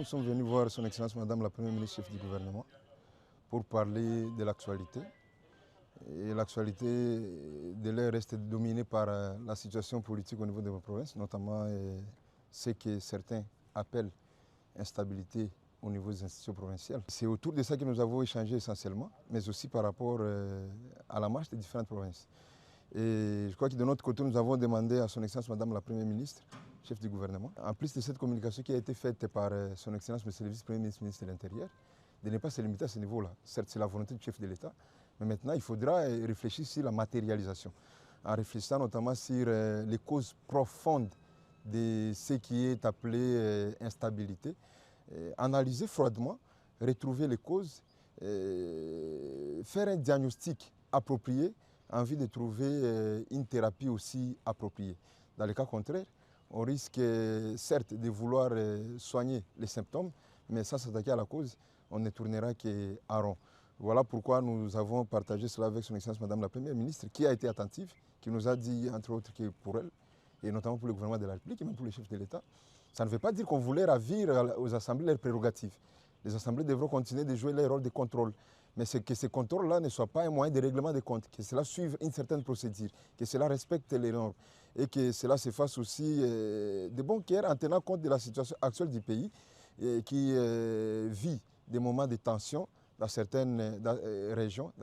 Nous sommes venus voir Son Excellence Madame la Première ministre chef du gouvernement pour parler de l'actualité. Et l'actualité de l'heure reste dominée par la situation politique au niveau de nos provinces, notamment ce que certains appellent instabilité au niveau des institutions provinciales. C'est autour de ça que nous avons échangé essentiellement, mais aussi par rapport à la marche des différentes provinces. Et je crois que de notre côté, nous avons demandé à Son Excellence Madame la Première ministre, chef du gouvernement, en plus de cette communication qui a été faite par Son Excellence Monsieur le Vice-Premier ministre, ministre de l'Intérieur, de ne pas se limiter à ce niveau-là. Certes, c'est la volonté du chef de l'État, mais maintenant, il faudra réfléchir sur la matérialisation, en réfléchissant notamment sur les causes profondes de ce qui est appelé instabilité, analyser froidement, retrouver les causes, faire un diagnostic approprié en vue de trouver une thérapie aussi appropriée. Dans le cas contraire, on risque certes de vouloir soigner les symptômes, mais sans s'attaquer à la cause, on ne tournera qu'à rond. Voilà pourquoi nous avons partagé cela avec Son Excellence Madame la Première ministre, qui a été attentive, qui nous a dit, entre autres, que pour elle, et notamment pour le gouvernement de la République et même pour le chef de l'État, ça ne veut pas dire qu'on voulait ravir aux assemblées leurs prérogatives. Les assemblées devront continuer de jouer leur rôle de contrôle. Mais c'est que ce contrôle-là ne soit pas un moyen de règlement des comptes, que cela suive une certaine procédure, que cela respecte les normes et que cela se fasse aussi de bon cœur en tenant compte de la situation actuelle du pays qui vit des moments de tension dans certaines régions.